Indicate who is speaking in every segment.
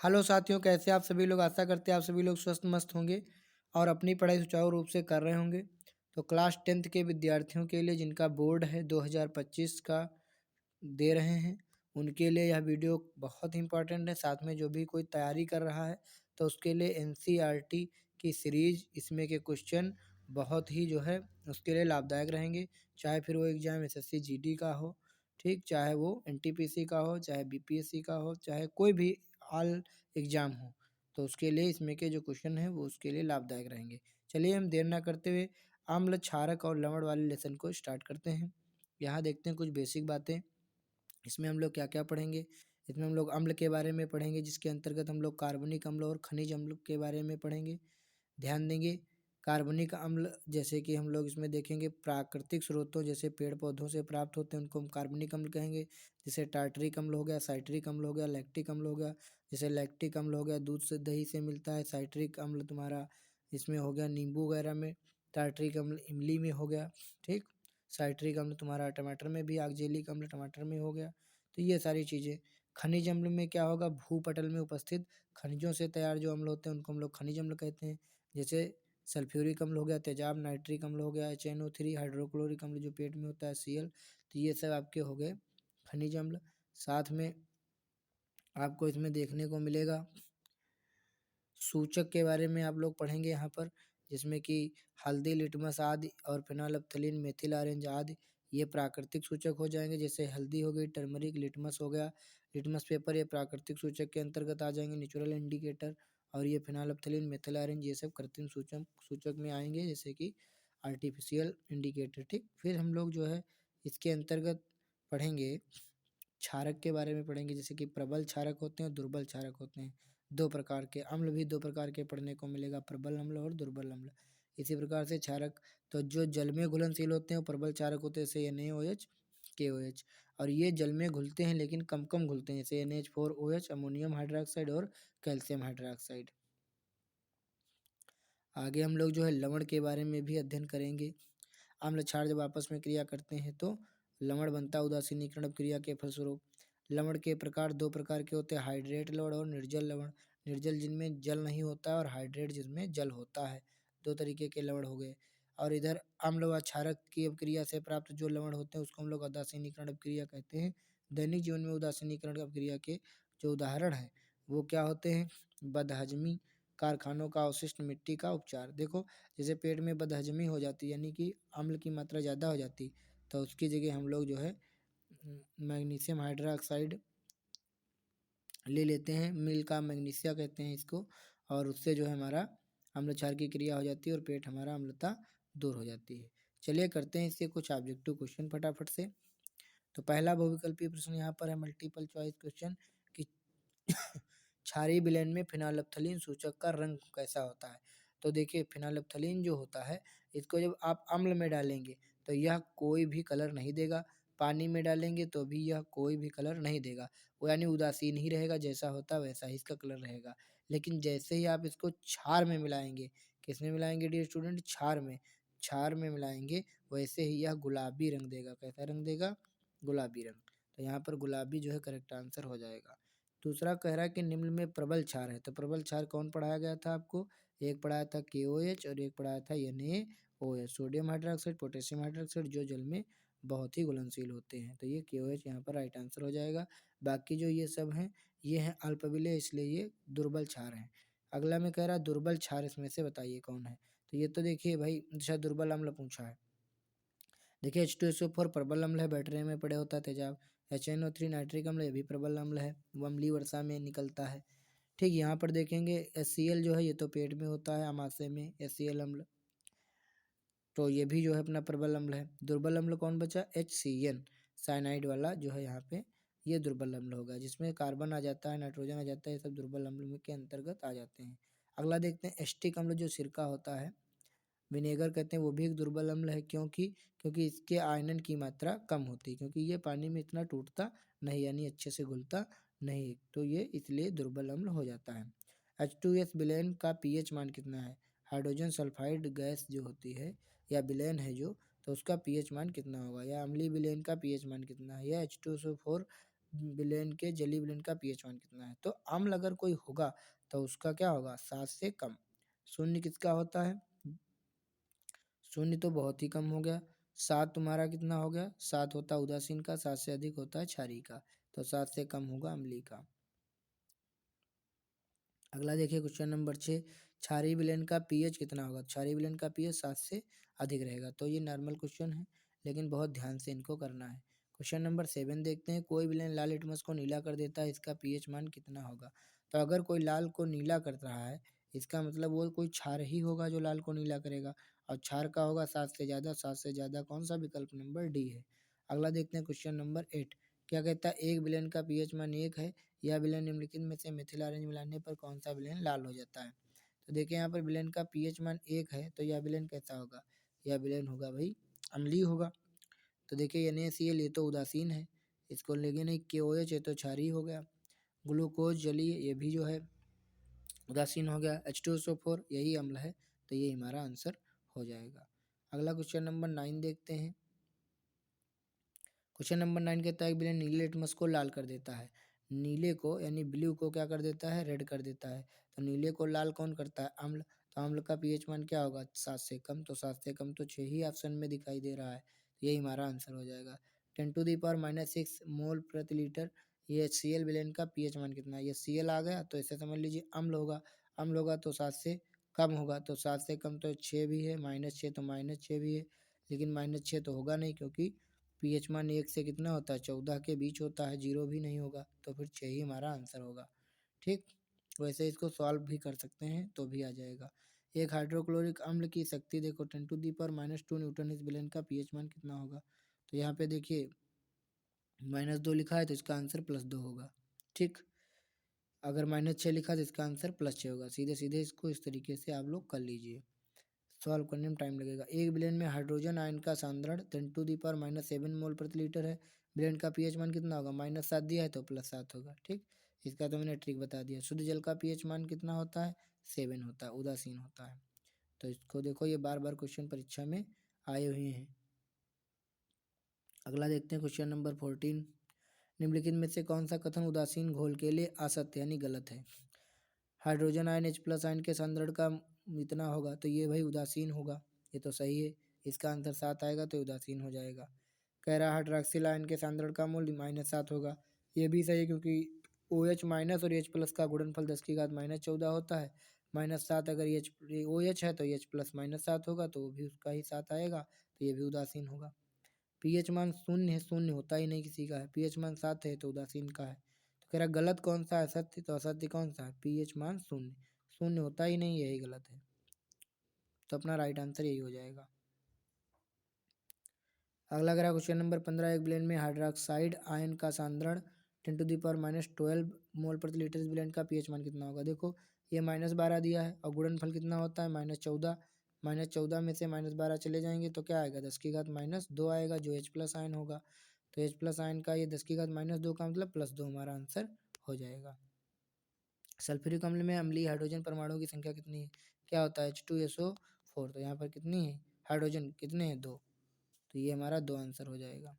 Speaker 1: Hello साथियों, कैसे आप सभी लोग। आशा करते हैं आप सभी लोग स्वस्थ मस्त होंगे और अपनी पढ़ाई सुचारू रूप से कर रहे होंगे। तो क्लास 10th के विद्यार्थियों के लिए जिनका बोर्ड है 2025 का दे रहे हैं, उनके लिए यह वीडियो बहुत ही इंपॉर्टेंट है। साथ में जो भी कोई तैयारी कर रहा है तो उसके लिए एनसीईआरटी की सीरीज, इसमें के क्वेश्चन बहुत ही जो है उसके लिए लाभदायक रहेंगे। चाहे फिर वो एग्जाम एसएससी जीडी का हो, ठीक, चाहे वो एनटीपीसी का हो, चाहे बीपीएससी का हो, चाहे कोई भी ऑल एग्जाम हो, तो उसके लिए इसमें के जो क्वेश्चन है वो उसके लिए लाभदायक रहेंगे। चलिए हम देर ना करते हुए आम्ल, क्षारक और लवण वाले लेसन को स्टार्ट करते हैं। यहाँ देखते हैं कुछ बेसिक बातें। इसमें हम लोग क्या क्या पढ़ेंगे। इसमें हम लोग अम्ल के बारे में पढ़ेंगे, जिसके अंतर्गत हम लोग कार्बनिक अम्ल और खनिज अम्ल के बारे में पढ़ेंगे। ध्यान देंगे, कार्बनिक अम्ल जैसे कि हम लोग इसमें देखेंगे प्राकृतिक स्रोतों जैसे पेड़ पौधों से प्राप्त होते हैं, उनको हम कार्बनिक अम्ल कहेंगे। जैसे टार्टरिक अम्ल हो गया, साइट्रिक अम्ल हो गया, लैक्टिक अम्ल हो गया। जैसे लैक्टिक अम्ल हो गया दूध से दही से मिलता है। साइट्रिक अम्ल तुम्हारा इसमें हो गया नींबू वगैरह में। टार्टरिक अम्ल इमली में हो गया, ठीक। साइट्रिक अम्ल तुम्हारा टमाटर में भी, ऑक्जेलिक अम्ल टमाटर में हो गया। तो ये सारी चीज़ें। खनिज अम्ल में क्या होगा, भूपटल में उपस्थित खनिजों से तैयार जो अम्ल होते हैं उनको हम लोग खनिज अम्ल कहते हैं। जैसे सल्फ्यूरिक अम्ल हो गया, तेजाब, नाइट्रिक अम्ल हो गया, HNO3, हाइड्रोक्लोरिक अम्ल जो पेट में होता है, Cl। तो ये सब आपके हो गए खनिज अम्ल। साथ में आपको इसमें देखने को मिलेगा सूचक के बारे में आप लोग पढ़ेंगे यहाँ पर, जिसमें कि हल्दी, लिटमस आदि और फिनोल्फ्थलीन, मेथिल ऑरेंज आदि ये प्राकृतिक सूचक हो जाएंगे। जैसे हल्दी हो गई, टर्मरिक, लिटमस हो गया, लिटमस पेपर, ये प्राकृतिक सूचक के अंतर्गत आ जाएंगे, नेचुरल इंडिकेटर। और ये फिनोल्फ्थलीन, मेथिल ऑरेंज ये सब कृत्रिम सूचक सूचक में आएंगे, जैसे कि आर्टिफिशियल इंडिकेटर, ठीक। फिर हम लोग जो है इसके अंतर्गत पढ़ेंगे क्षारक के बारे में पढ़ेंगे, जैसे कि प्रबल क्षारक होते हैं और दुर्बल क्षारक होते हैं। दो प्रकार के अम्ल भी दो प्रकार के पढ़ने को मिलेगा, प्रबल अम्ल और दुर्बल अम्ल। इसी प्रकार से क्षारक, तो जो जल में घुलनशील होते हैं वो प्रबल क्षारक होते हैं, जैसे NaOH, KOH। और ये जल में घुलते हैं लेकिन कम कम घुलते हैं, जैसे NH4OH, अमोनियम हाइड्रोक्साइड और कैल्शियम हाइड्रोक्साइड। आगे हम लोग जो है लवण के बारे में भी अध्ययन करेंगे। अम्ल क्षार जब आपस में क्रिया करते हैं तो लवण बनता है उदासीनीकरण क्रिया के फलस्वरूप। लवण के प्रकार दो प्रकार के होते हैं, हाइड्रेट लवण और निर्जल लवण। निर्जल जिनमें जल नहीं होता है और हाइड्रेट जिसमें जल होता है, दो तरीके के लवण हो गए। और इधर अम्ल व क्षारक की अपक्रिया से प्राप्त जो लवण होते हैं उसको हम लोग उदासीनीकरण अपक्रिया कहते हैं। दैनिक जीवन में उदासीनीकरण अपक्रिया के जो उदाहरण हैं वो क्या होते हैं, बदहजमी, कारखानों का अवशिष्ट मिट्टी का उपचार। देखो, जैसे पेट में बदहजमी हो जाती है यानी कि अम्ल की मात्रा ज़्यादा हो जाती, तो उसकी जगह हम लोग जो है मैग्नीशियम हाइड्रोक्साइड ले लेते हैं, मिल का मैग्नीशिया कहते हैं इसको। और उससे जो है हमारा अम्ल क्षार की क्रिया हो जाती है और पेट हमारा अम्लता दूर हो जाती है। चलिए करते हैं इससे कुछ ऑब्जेक्टिव क्वेश्चन फटाफट से। तो पहला बहुविकल्पीय प्रश्न यहाँ पर है, मल्टीपल चॉइस क्वेश्चन, कि क्षारीय विलयन में फिनोल्फ्थलीन सूचक का रंग कैसा होता है। तो देखिए, फिनोल्फ्थलीन जो होता है इसको जब आप अम्ल में डालेंगे तो यह कोई भी कलर नहीं देगा, पानी में डालेंगे तो भी यह कोई भी कलर नहीं देगा। वो यानी उदासीन ही रहेगा, जैसा होता है वैसा ही इसका कलर रहेगा। लेकिन जैसे ही आप इसको क्षार में मिलाएंगे, किसमें मिलाएंगे डियर स्टूडेंट, क्षार में, क्षार में मिलाएंगे, वैसे ही यह गुलाबी रंग देगा। कैसा रंग देगा, गुलाबी रंग। तो यहाँ पर गुलाबी जो है करेक्ट आंसर हो जाएगा। दूसरा कह रहा है कि निम्न में प्रबल क्षार है, तो प्रबल क्षार कौन पढ़ाया गया था आपको, एक पढ़ाया था KOH और एक पढ़ाया था NaOH, sodium hydroxide, potassium hydroxide, जो जल में बहुत ही घुलनशील होते हैं। तो ये KOH यहाँ पर राइट आंसर हो जाएगा। बाकी जो ये सब हैं ये हैं अल्पविलेय, इसलिए ये दुर्बल क्षार हैं। अगला में कह रहा है दुर्बल क्षार इसमें से बताइए कौन है। तो ये तो देखिए भाई, अच्छा दुर्बल अम्ल पूछा है। देखिए H2SO4 प्रबल अम्ल है, बैटरी में पड़े होता है तेजाब। HNO3 नाइट्रिक अम्ल, ये भी प्रबल अम्ल है, वो अम्लीय वर्षा में निकलता है, ठीक। यहाँ पर देखेंगे HCl जो है ये तो पेट में होता है, अमाशय में HCl अम्ल, तो ये भी जो है अपना प्रबल अम्ल है। दुर्बल अम्ल कौन बचा, HCN, साइनाइड वाला जो है यहाँ पे, ये दुर्बल अम्ल होगा, जिसमें कार्बन आ जाता है, नाइट्रोजन आ जाता है, ये सब दुर्बल अम्ल के अंतर्गत आ जाते हैं। अगला देखते हैं एस्टिक अम्ल, जो सिरका होता है, विनेगर कहते हैं, वो भी एक दुर्बल अम्ल है। क्योंकि इसके आयनन की मात्रा कम होती है, क्योंकि ये पानी में इतना टूटता नहीं, यानी अच्छे से घुलता नहीं, तो ये इसलिए दुर्बल अम्ल हो जाता है। H2S विलयन का pH मान कितना है, हाइड्रोजन सल्फाइड गैस जो होती है या विलयन है जो, तो उसका pH मान कितना होगा, या अम्लीय विलयन का pH मान कितना है, या H2SO4 विलेन के जलीय विलेन का पीएच मान कितना है। तो अम्ल अगर कोई होगा तो उसका क्या होगा, 7 से कम। शून्य किसका होता है, शून्य तो बहुत ही कम हो गया। 7 तुम्हारा कितना हो गया, 7 होता है उदासीन का, 7 से अधिक होता है क्षारीय का, तो 7 से कम होगा अम्लीय का। अगला देखिए क्वेश्चन नंबर 6, क्षारीय विलेन का पीएच कितना होगा। क्षारीय विलेन का पीएच 7 से अधिक रहेगा। तो ये नॉर्मल क्वेश्चन है, लेकिन बहुत ध्यान से इनको करना है। क्वेश्चन नंबर 7 देखते हैं, कोई विलेन लाल लिटमस को नीला कर देता है, इसका पीएच मान कितना होगा। तो अगर कोई लाल को नीला कर रहा है, इसका मतलब वो कोई क्षार ही होगा जो लाल को नीला करेगा, और क्षार का होगा 7 से ज़्यादा। 7 से ज़्यादा कौन सा, विकल्प नंबर डी है। अगला देखते हैं क्वेश्चन नंबर 8, क्या कहता है, एक विलेन का पीएच मान 1 है, यह विलेन निम्नलिखित में से मिथिल ऑरेंज मिलाने पर कौन सा विलेन लाल हो जाता है। तो देखिए यहाँ पर विलेन का पीएच मान 1 है, तो यह विलेन कैसा होगा, यह विलेन होगा भाई अम्लीय होगा। तो देखिए NaCl ये तो उदासीन है, इसको लेंगे नहीं। KOH ये तो क्षारीय हो गया। ग्लूकोज जलीय, ये भी जो है उदासीन हो गया। H2SO4 यही अम्ल है, तो ये हमारा आंसर हो जाएगा। अगला क्वेश्चन नंबर 9 देखते हैं। क्वेश्चन नंबर 9 कहता है, विलेन नीले लिटमस को लाल कर देता है। नीले को यानी ब्लू को क्या कर देता है, रेड कर देता है। तो नीले को लाल कौन करता है, अम्ल। तो अम्ल का पीएच मान क्या होगा, 7 से कम। तो 7 से कम तो 6 ही ऑप्शन में दिखाई दे रहा है, यही हमारा आंसर हो जाएगा। 10⁻⁻6 मोल प्रति लीटर, ये HCl विलेन का पीएच मान कितना है। ये Cl आ गया तो इसे समझ लीजिए अम्ल होगा। अम्ल होगा तो 7 से कम होगा, तो 7 से कम तो 6 भी है, -6 तो -6 भी है, लेकिन -6 तो होगा नहीं, क्योंकि पीएच मान 1 से कितना होता है, 14 के बीच होता है, 0 भी नहीं होगा, तो फिर 6 ही हमारा आंसर होगा। ठीक, वैसे इसको सॉल्व भी कर सकते हैं तो भी आ जाएगा। एक हाइड्रोक्लोरिक अम्ल की शक्ति देखो 10⁻⁻2 न्यूटन, इस विलेन का पीएच मान कितना होगा। तो यहाँ पे देखिए -2 लिखा है, तो इसका आंसर +2 होगा। ठीक, अगर -6 लिखा तो इसका आंसर +6 होगा। सीधे सीधे इसको इस तरीके से आप लोग कर लीजिए, सॉल्व करने में टाइम लगेगा। एक विलेन में हाइड्रोजन आयन का सांद्रण 10⁻⁻7 मोल प्रति लीटर है, विलेन का पीएच मान कितना होगा, -7 दिया है तो +7 होगा। ठीक, इसका तो मैंने ट्रिक बता दिया। शुद्ध जल का पीएच मान कितना होता है, 7 होता है, उदासीन होता है। तो इसको देखो, ये बार बार क्वेश्चन परीक्षा में आए हुए हैं। अगला देखते हैं क्वेश्चन नंबर 14, निम्नलिखित में से कौन सा कथन उदासीन घोल के लिए असत्य यानी गलत है। हाइड्रोजन आयन H+ आयन के सांद्रण का इतना होगा, तो ये भाई उदासीन होगा, ये तो सही है। इसका आंसर 7 आएगा तो उदासीन हो जाएगा। कह रहा हाइड्रोक्सिल आयन के सांद्रण का मूल्य -7 होगा, ये भी सही है, क्योंकि OH- और H+ का गुणनफल 10⁻14 होता है। -7 अगर OH है तो H+ -7 होगा, तो वो भी उसका ही 7 आएगा, तो ये भी उदासीन होगा। पीएच मान 0 है, 0 होता ही नहीं किसी का है। पीएच मान 7 है तो उदासीन का है। तो कह रहा गलत कौन सा है, सत्य। तो असत्य कौन सा है, पीएच मान 0, 0 होता ही नहीं, यही गलत है। तो अपना राइट आंसर यही हो जाएगा। अगला करा क्वेश्चन नंबर 15, एक विलेन में हाइड्रोक्साइड आयन का सांद्रण 10⁻12 मोल प्रति लीटर, इस विलेन का पीएच मान कितना होगा। देखो ये -12 दिया है और गुणनफल कितना होता है, -14। -14 में से -12 चले जाएंगे तो क्या आएगा, 10⁻−2 आएगा, जो H+ आयन होगा। तो H+ आयन का ये 10⁻−2 का मतलब +2 हमारा आंसर हो जाएगा। सल्फ्यूरिक अम्ल में अम्लीय हाइड्रोजन परमाणुओं की संख्या कितनी है, क्या होता है, H2SO4। तो यहाँ पर कितनी है, हाइड्रोजन कितने हैं, 2, तो ये हमारा 2 आंसर हो जाएगा।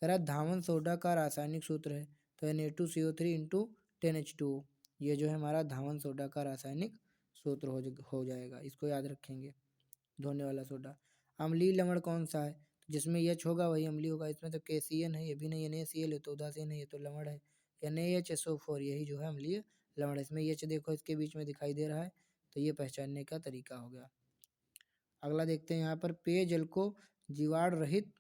Speaker 1: कह रहा धावन सोडा का रासायनिक सूत्र है, तो Na2CO3 इंटू 10H2O, ये जो है हमारा धावन सोडा का रासायनिक सूत्र हो जाएगा, इसको याद रखेंगे, धोने वाला सोडा। अम्लीय लवण कौन सा है, जिसमें H होगा वही अम्लीय होगा। इसमें तो KCN है, ये भी नहीं, NaCl है तो उदासीन है, ये तो लवण है। NaHSO4 यही जो है अम्लीय लवण है। इसमें H देखो इसके बीच में दिखाई दे रहा है, तो ये पहचानने का तरीका हो गया। अगला देखते हैं, यहाँ पर पेयजल को जीवाणु रहित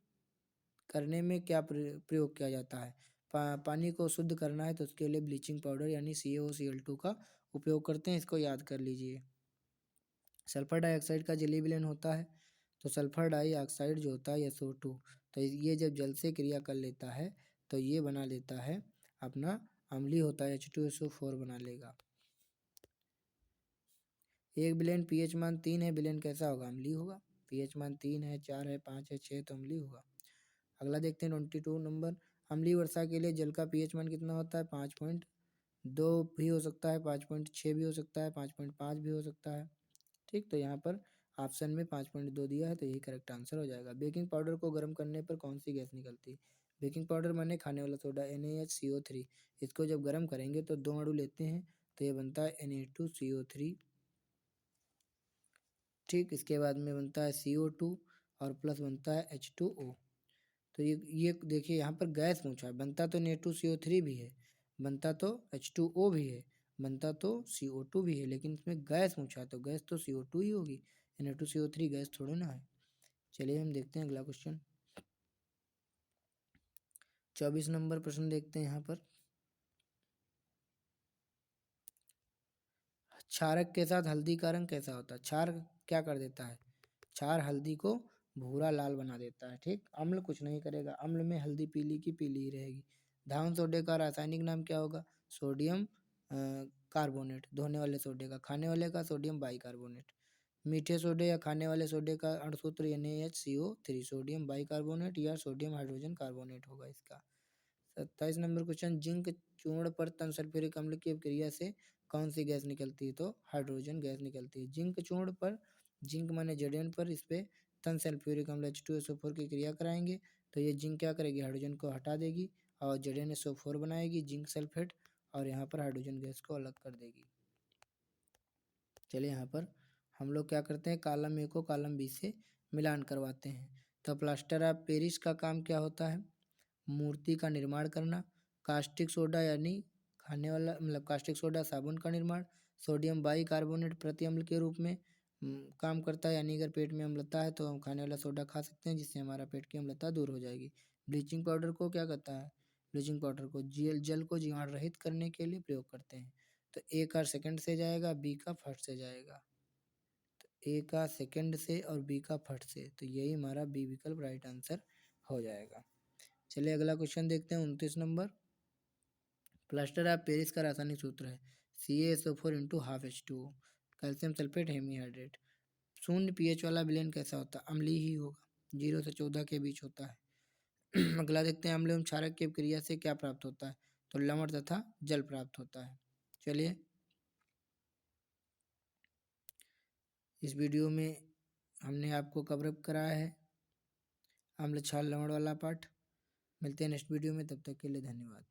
Speaker 1: करने में क्या प्रयोग किया जाता है। पानी को शुद्ध करना है तो उसके लिए ब्लीचिंग पाउडर यानी CaOCl2 का उपयोग करते हैं, इसको याद कर लीजिए। सल्फर डाइऑक्साइड का जलीय विलेन होता है, तो सल्फर डाइऑक्साइड जो होता है SO2, तो ये जब जल से क्रिया कर लेता है तो ये बना लेता है अपना अम्लीय होता है, H2SO4 बना लेगा। एक विलेन पीएच मान 3 है, विलेन कैसा होगा, अम्लीय होगा। पीएच मान 3 है, 4 है, 5 है, 6 तो अम्लीय होगा। अगला देखते हैं 22 नंबर, अम्लीय वर्षा के लिए जल का पीएच मान कितना होता है, 5.2 भी हो सकता है, 5.6 भी हो सकता है, 5.5 भी हो सकता है। ठीक, तो यहाँ पर ऑप्शन में 5.2 दिया है, तो यही करेक्ट आंसर हो जाएगा। बेकिंग पाउडर को गर्म करने पर कौन सी गैस निकलती है, बेकिंग पाउडर माने खाने वाला सोडा NaHCO3। इसको जब गर्म करेंगे तो 2 अणु लेते हैं तो ये बनता है Na2CO3। ठीक, इसके बाद में बनता है CO2 और प्लस बनता है H2O। तो ये देखिए यहाँ पर गैस पूछा है, बनता तो Na2CO3 भी है, बनता तो H2O भी है, बनता तो CO2 भी है, लेकिन इसमें गैस पूछा है तो गैस तो CO2 ही होगी, Na2CO3 गैस थोड़ी ना है। चलिए हम देखते हैं अगला क्वेश्चन। 24 नंबर प्रश्न देखते हैं यहाँ पर। क्षारक के साथ हल्दी का रंग कैसा होता है? क्षार क्या कर देता है? क्षार हल्दी को भूरा लाल बना देता है। ठीक, अम्ल कुछ नहीं करेगा, अम्ल में हल्दी पीली की पीली ही रहेगी। धावन सोडे का रासायनिक नाम क्या होगा? Sodium carbonate. धोने वाले सोडे का, खाने वाले का सोडियम बाइकार्बोनेट। मीठे सोडे या खाने वाले सोडे का अणुसूत्र NaHCO3, सोडियम बाइकार्बोनेट या सोडियम हाइड्रोजन कार्बोनेट होगा इसका। 27 नंबर क्वेश्चन, जिंक चूर्ण पर तन सल्फ्यूरिक अम्ल की अभिक्रिया से कौन सी गैस निकलती है? तो हाइड्रोजन गैस निकलती है। जिंक चूर्ण पर, जिंक माने Zn पर, इस पे तन सल्फ्यूरिक अम्ल H2SO4 की क्रिया कराएंगे तो ये जिंक क्या करेगी? हाइड्रोजन को हटा देगी और ZnSO4 बनाएगी, जिंक सल्फेट, और यहाँ पर हाइड्रोजन गैस को अलग कर देगी। चलिए यहाँ पर हम लोग क्या करते हैं, कॉलम ए को कॉलम बी से मिलान करवाते हैं। तो प्लास्टर ऑफ पेरिस का काम क्या होता है? मूर्ति का निर्माण करना। कास्टिक सोडा यानी खाने वाला, मतलब कास्टिक सोडा साबुन का निर्माण। सोडियम बाइकार्बोनेट प्रति अम्ल के रूप में काम करता है, यानी अगर पेट में अम्लता है तो हम खाने वाला सोडा खा सकते हैं जिससे हमारा पेट की अम्लता दूर हो जाएगी। ब्लीचिंग पाउडर को क्या करता है? ब्लीचिंग पाउडर को जल को जीवाणु रहित करने के लिए प्रयोग करते हैं। तो ए का सेकंड से जाएगा, बी का फर्स्ट से जाएगा। तो ए का सेकंड से और बी का फर्स्ट से, तो यही हमारा बी विकल्प राइट आंसर हो जाएगा। चलिए अगला क्वेश्चन देखते हैं 29 नंबर। प्लास्टर ऑफ पेरिस का रासायनिक सूत्र है CaSO4 into half H2O, calcium sulphate hemihydrate. शून्य pH वाला विलयन कैसा होता है? अम्लीय ही होगा, 0 से 14 के बीच होता है। अगला देखते हैं, अम्ल एवं क्षारक की क्रिया से क्या प्राप्त होता है? तो लवण तथा जल प्राप्त होता है। चलिए इस वीडियो में हमने आपको कवरअप कराया है अम्ल क्षार लवण वाला पार्ट। मिलते हैं नेक्स्ट वीडियो में, तब तक के लिए धन्यवाद।